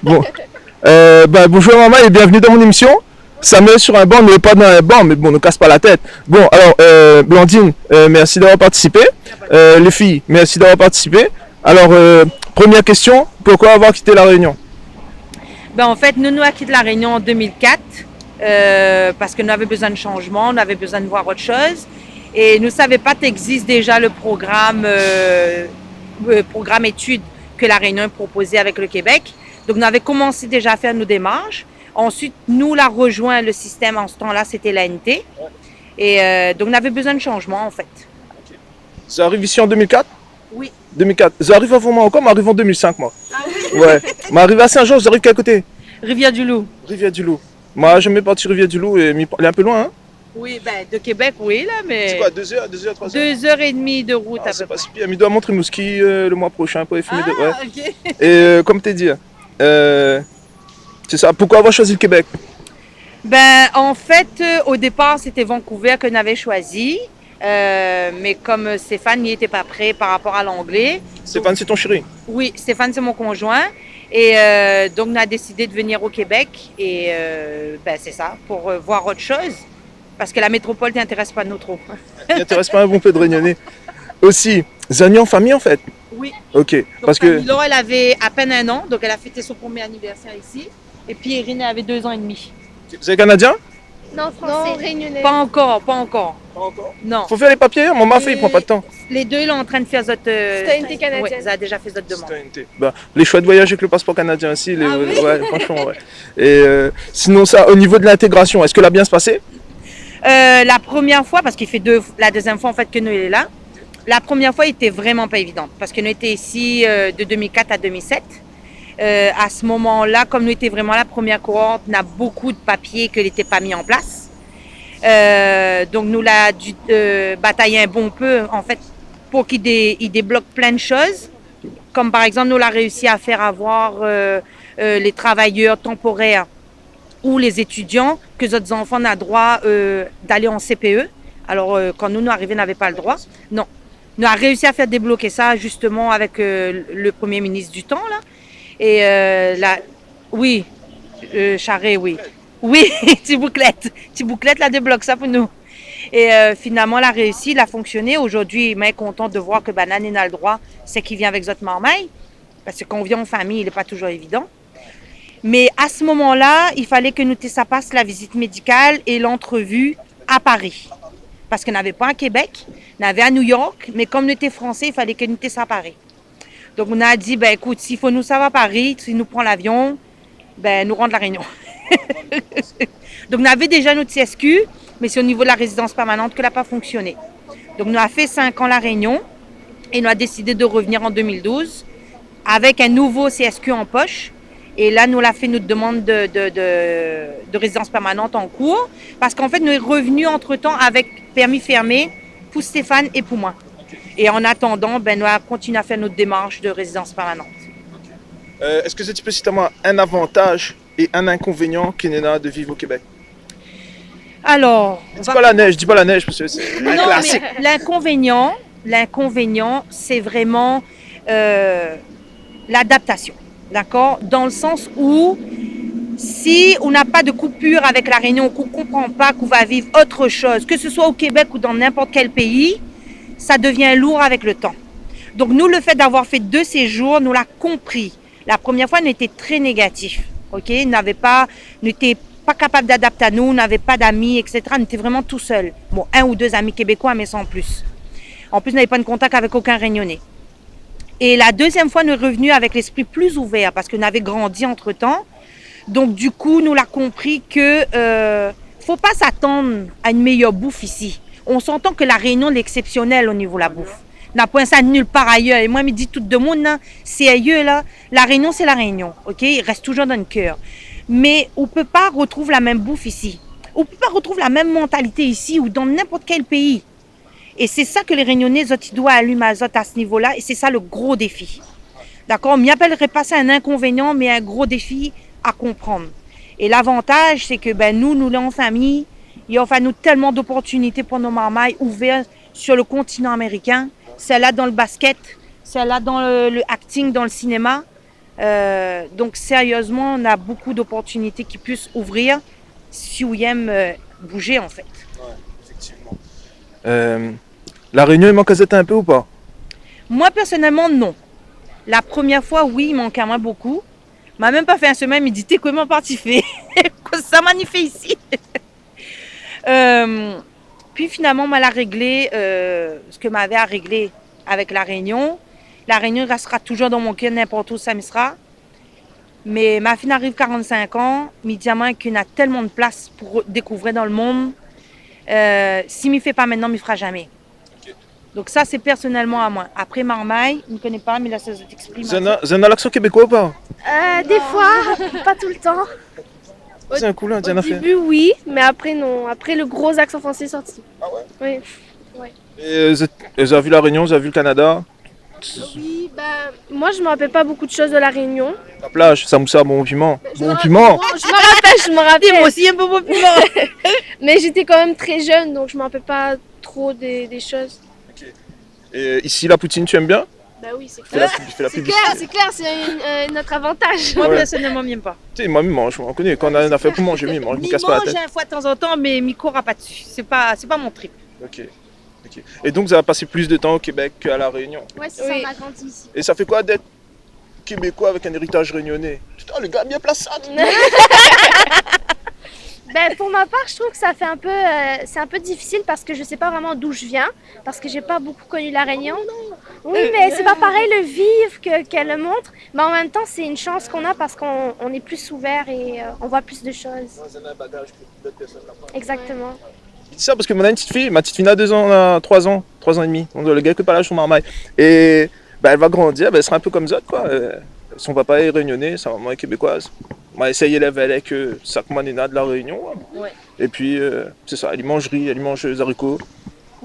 Bon. Bonjour maman et bienvenue dans mon émission. Ça met sur un banc, on n'est pas dans un banc, mais bon, ne casse pas la tête. Bon, alors, Blandine, merci d'avoir participé. Les filles, merci d'avoir participé. Alors, première question, pourquoi avoir quitté La Réunion? En fait, nous avons quitté La Réunion en 2004 parce que nous avions besoin de changement, nous avions besoin de voir autre chose. Et nous ne savions pas qu'existe déjà le programme études que La Réunion proposait avec le Québec. Donc, nous avions commencé déjà à faire nos démarches. Ensuite, nous l'a rejoint le système en ce temps-là, c'était l'ANT. Et donc, nous avions besoin de changement en fait. Ça arrive ici en 2004? Oui. 2004. J'arrive avant moi encore, mais j'arrive en 2005 moi. Ah oui? Ouais. Mais arrivé à Saint-Jean, j'arrive quel côté? Rivière-du-Loup. Rivière-du-Loup. Moi, j'aime bien partir Rivière-du-Loup et il est un peu loin, hein? Oui, de Québec, oui, là, mais... C'est quoi, 2 heures, 3 heures? 2h30 de route à peu C'est pas près. si pire. Il doit montrer Mouski le mois prochain pour les filmer de... Ouais. Ok. Et comme t'es dit, c'est ça. Pourquoi avoir choisi le Québec? En fait, au départ, c'était Vancouver que nous avions choisi. Mais comme Stéphane n'y était pas prêt par rapport à l'anglais. Stéphane, c'est ton chéri? Oui, Stéphane, c'est mon conjoint. Et donc, on a décidé de venir au Québec. Et c'est ça, pour voir autre chose. Parce que la métropole ne t'intéresse pas nous trop. Il n'intéresse pas un bon peu de Réunionnais. Aussi, Zani en famille en fait? Oui. Ok. Donc, parce que... Camilo, elle avait à peine 1 an. Donc, elle a fêté son premier anniversaire ici. Et puis, Irine avait 2 ans et demi. Vous êtes Canadien? Non, français. Non, réunionnais. Pas encore. Pas encore? Non. Faut faire les papiers, mon mari il prend pas de temps. Les deux, ils sont en train de faire votre... Citoyenneté canadienne. Oui, ils ont déjà fait votre demande. Les choix de voyage avec le passeport canadien aussi, Oui. ouais, franchement, ouais. Et sinon ça, au niveau de l'intégration, est-ce que ça a bien se passer? La première fois, parce qu'il fait la deuxième fois en fait que nous est là, la première fois, il était vraiment pas évidente parce que nous étions ici de 2004 à 2007. À ce moment-là, comme nous étions vraiment la première cohorte, on a beaucoup de papiers qui n'étaient pas mis en place. Donc nous l'avons dû batailler un bon peu en fait pour qu'il débloque plein de choses. Comme par exemple, nous l'avons réussi à faire avoir les travailleurs temporaires ou les étudiants, que les autres enfants ont droit d'aller en CPE. Alors, quand nous arrivés, on n'avait pas le droit. Non. Nous avons réussi à faire débloquer ça, justement, avec le premier ministre du temps, là. Et oui, Charest, oui. Oui, Tibouclette, là, débloque ça pour nous. Et finalement, elle a réussi, il a fonctionné. Aujourd'hui, il est content de voir que Banane a le droit, c'est qu'il vient avec notre marmaille. Parce que quand on vient en famille, il n'est pas toujours évident. Mais à ce moment-là, il fallait que nous ça passe la visite médicale et l'entrevue à Paris. Parce qu'on n'avait pas à Québec, on avait à New York, mais comme nous étions français, il fallait que nous ça à Paris. Donc on a dit, écoute, s'il faut nous ça va à Paris, si nous prend l'avion, nous rentre la Réunion. Donc on avait déjà notre CSQ, mais c'est au niveau de la résidence permanente que n'a pas fonctionné. Donc nous avons fait 5 ans la Réunion et nous avons décidé de revenir en 2012 avec un nouveau CSQ en poche. Et là, nous avons fait notre demande de résidence permanente en cours. Parce qu'en fait, nous sommes revenus entre-temps avec permis fermé pour Stéphane et pour moi. Et en attendant, nous allons continuer à faire notre démarche de résidence permanente. Est-ce que c'est spécifiquement un avantage et un inconvénient qu'il y a de vivre au Québec? Alors... Dis pas la neige, parce que c'est un classique. L'inconvénient, c'est vraiment l'adaptation. D'accord? Dans le sens où, si on n'a pas de coupure avec la Réunion, qu'on ne comprend pas qu'on va vivre autre chose, que ce soit au Québec ou dans n'importe quel pays, ça devient lourd avec le temps. Donc nous, le fait d'avoir fait 2 séjours, nous l'avons compris. La première fois, nous étions très négatifs. Okay? Nous n'étions pas capables d'adapter à nous, on n'avait pas d'amis, etc. On était vraiment tout seuls. Bon, 1 ou 2 amis québécois, mais sans plus. En plus, on n'avait pas de contact avec aucun Réunionnais. Et la deuxième fois, nous sommes revenus avec l'esprit plus ouvert parce qu'on avait grandi entre-temps. Donc, du coup, nous l'avons compris que faut pas s'attendre à une meilleure bouffe ici. On s'entend que la Réunion est exceptionnelle au niveau de la bouffe. On n'a point ça nulle part ailleurs. Et moi, je me dis tout le monde, sérieux, là, la Réunion, c'est la Réunion. Ok, il reste toujours dans le cœur. Mais on ne peut pas retrouver la même bouffe ici. On ne peut pas retrouver la même mentalité ici ou dans n'importe quel pays. Et c'est ça que les Réunionnais, ils doivent allumer à ce niveau-là. Et c'est ça le gros défi. D'accord? On m'y appellerait pas ça un inconvénient, mais un gros défi à comprendre. Et l'avantage, c'est que nous en famille, il offre à nous tellement d'opportunités pour nos marmailles ouvertes sur le continent américain. Celle-là dans le basket, celle-là dans le acting, dans le cinéma. Donc sérieusement, on a beaucoup d'opportunités qui puissent ouvrir si on aime bouger en fait. Effectivement. La Réunion, il manque à Zeta un peu ou pas? Moi personnellement, non. La première fois, oui, il manquait à moi beaucoup. M'a même pas fait un semaine, il dit t'es comment parti fait? Ça m'a fait ici. Puis finalement, m'a réglé ce que m'avait à régler avec la Réunion. La Réunion restera toujours dans mon cœur, n'importe où ça me sera. Mais ma fille arrive 45 ans, mi diamant qu'il a tellement de place pour découvrir dans le monde. S'il ne me fait pas maintenant, il ne me fera jamais. Donc ça, c'est personnellement à moi. Après Marmaille, il ne me connaît pas, mais là, ça t'exprime. Vous avez l'accent québécois ou pas? Des fois, pas tout le temps. C'est un coup là, Au Diana fait. début, oui, mais après, non. Après, le gros accent français est sorti. Ah ouais? Oui. Et vous avez vu la Réunion, vous avez vu le Canada? Oui, moi, je me rappelle pas beaucoup de choses de la Réunion. La plage, Samoussa, bon piment. Je Bon me piment! je me rappelle. Moi aussi, un peu mon piment. Mais j'étais quand même très jeune, donc je me rappelle pas trop des choses. Et ici, la poutine, tu aimes bien? Bah oui, c'est Fais la, clair. fais la C'est publicité. clair, c'est clair, c'est notre avantage. Moi, Ouais. personnellement, je n'aime pas. Tu sais, moi, je mange, on connaît. Quand on a une affaire pour manger, je mange, je me casse pas la mange tête. une fois de temps en temps, mais je ne cours pas dessus. C'est pas mon trip. Ok. Et donc, vous avez passé plus de temps au Québec qu'à la Réunion. Ouais, c'est Oui. ça, on a grandi ici. Et ça fait quoi d'être québécois avec un héritage réunionnais? Putain, le gars a bien placé. Pour ma part, je trouve que ça fait c'est un peu difficile parce que je sais pas vraiment d'où je viens, parce que j'ai pas beaucoup connu la Réunion. Oui, mais c'est pas pareil le vivre qu'elle le montre, mais en même temps, c'est une chance qu'on a parce qu'on est plus ouvert et on voit plus de choses. Exactement. Je dis ça parce que ma petite fille a 2 ans, a 3 ans, 3 ans et demi. Donc, le gars qui est pas là sur Marmaille. Et elle va grandir, elle sera un peu comme ça, quoi. Son papa est réunionnais, sa maman est québécoise. On va essayer d'élèver avec sa commandina de la Réunion. Ouais. Et puis, c'est ça, elle y mange riz, elle y mange des haricots.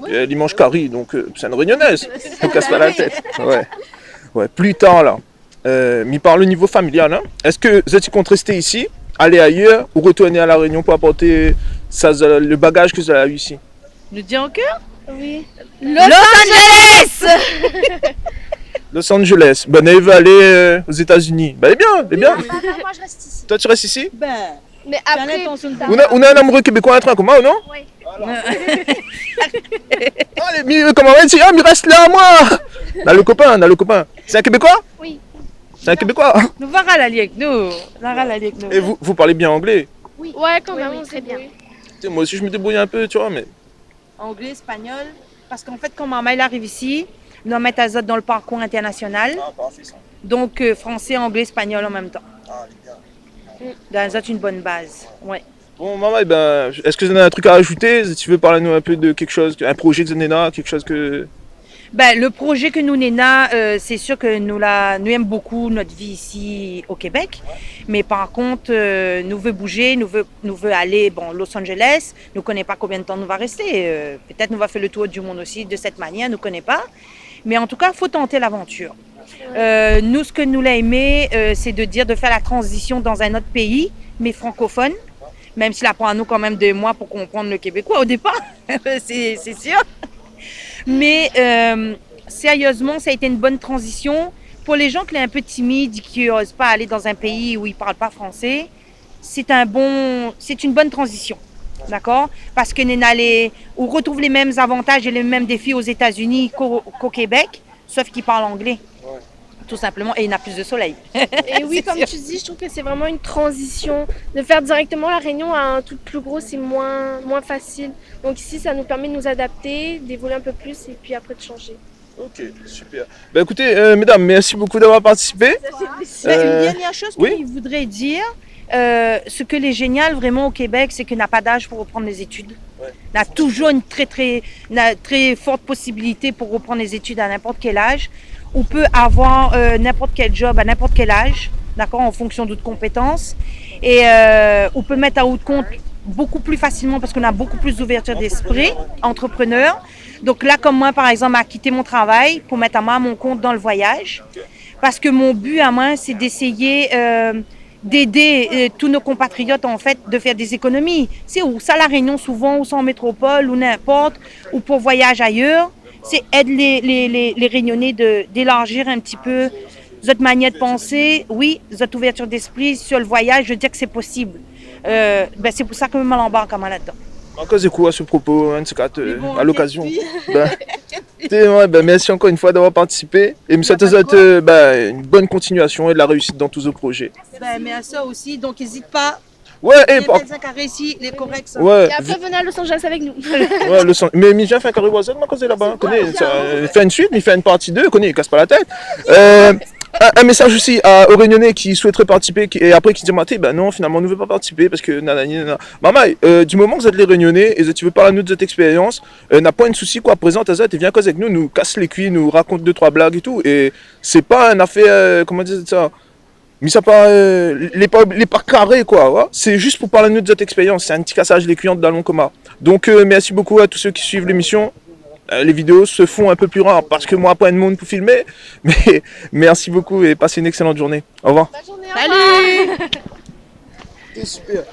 Et elle y mange curry, donc c'est une réunionnaise. On casse pas la tête. Ouais. Plus tard, là, mi parle au niveau familial. Hein. Est-ce que vous êtes compte rester ici, aller ailleurs ou retourner à la Réunion pour apporter le bagage que vous avez eu ici? Le dis en cœur? Oui. Los Angeles! Los Angeles. Ben, elle veut aller aux États-Unis. Ben, elle est bien. Moi, je reste ici. Toi, tu restes ici? Ben, Mais j'en ai après, ton son de On a un amoureux québécois, un train commun, ou non? oui. Allez, comment on va dire? Ah, mais il reste là, moi! On a le copain. C'est un Québécois? Oui. C'est un Québécois? nous verra l'aller avec nous. Et vous parlez bien anglais? Ouais, quand même, oui, on très bien. Tu sais, moi aussi, je me débrouille un peu, tu vois, mais... Anglais, espagnol. Parce qu'en fait, quand maman elle arrive ici, nous allons mettre Azot dans le parcours international. Ah, parfait, ça. Donc, français, anglais, espagnol en même temps. Ah, les gars. Dans Azot, une bonne base. Ouais. Bon, maman, est-ce que vous avez un truc à rajouter? Si tu veux parler nous un peu de quelque chose, un projet que vous avez là, quelque chose que... Ben, le projet que nous Néna, c'est sûr que nous aimons beaucoup notre vie ici au Québec, mais par contre nous veut bouger, nous veut aller Los Angeles. Nous connaît pas combien de temps nous va rester. Peut-être nous va faire le tour du monde aussi de cette manière, nous connaît pas. Mais en tout cas, faut tenter l'aventure. Nous, ce que nous l'a aimé, c'est de faire la transition dans un autre pays, mais francophone. Même s'il apprend à nous quand même 2 mois pour comprendre le québécois au départ, c'est sûr. Mais sérieusement, ça a été une bonne transition. Pour les gens qui sont un peu timides, qui n'osent pas aller dans un pays où ils ne parlent pas français, c'est une bonne transition. D'accord? Parce que on retrouve les mêmes avantages et les mêmes défis aux États-Unis qu'au Québec, sauf qu'ils parlent anglais. Ouais. Tout simplement, et il y a plus de soleil. Et oui, C'est comme sûr. tu dis, je trouve que c'est vraiment une transition. De faire directement la Réunion à un truc plus gros, c'est moins facile. Donc ici, ça nous permet de nous adapter, d'évoluer un peu plus et puis après de changer. Ok, super. Ben écoutez, mesdames, merci beaucoup d'avoir participé. Ben, Euh, une dernière chose oui. qu'il voudrait dire, ce que est génial vraiment au Québec, c'est qu'il n'a pas d'âge pour reprendre les études. Ouais. On a toujours une très forte possibilité pour reprendre les études à n'importe quel âge. On peut avoir n'importe quel job à n'importe quel âge, d'accord, en fonction d'autres compétences. Et on peut mettre à haut compte beaucoup plus facilement parce qu'on a beaucoup plus d'ouverture d'esprit, entrepreneur. Donc là, comme moi, par exemple, à quitter mon travail pour mettre à moi mon compte dans le voyage. Parce que mon but à moi, c'est d'essayer d'aider tous nos compatriotes, en fait, de faire des économies. C'est où ça, la Réunion, souvent, ou ça en métropole, ou n'importe, ou pour voyage ailleurs. C'est aider les Réunionnais d'élargir un petit peu votre manière de penser, oui, votre ouverture d'esprit sur le voyage, je dis que c'est possible. C'est pour ça que je m'embarque là-dedans. En cause de quoi à ce propos, un de ces quatre, bon, à l'occasion. qu'est-ce Merci encore une fois d'avoir participé et me souhaite une bonne continuation et de la réussite dans tous vos projets. Mais à ça aussi, donc n'hésite pas. Ouais, et Les 25 à réussi, les corrects. ouais, Et après, venez à Los Angeles avec nous. ouais, mais Mijan fait un carré voisin, m'a causé là-bas. Il fait une suite, mais il fait une partie 2, il casse pas la tête. Un message aussi aux Réunionnais qui souhaiteraient participer et après qui disent Maté, ben non, finalement, on ne veut pas participer parce que nanani, nanana. Maman, du moment que vous êtes les Réunionnais et que tu veux parler à nous de cette expérience, n'a pas de souci, quoi, présente à ça, et viens cause avec nous, nous casse les cuits, nous raconte 2-3 blagues et tout. Et c'est pas un affaire, comment dire ça? Mais ça pas les pas carrés quoi, ouais. C'est juste pour parler de cette expérience, c'est un petit cassage les clients de Dalon Coma. Donc merci beaucoup à tous ceux qui suivent l'émission. Les vidéos se font un peu plus rares parce que moi pas de monde pour filmer, mais merci beaucoup et passez une excellente journée. Au revoir. Bonne journée, Salut. C'était super.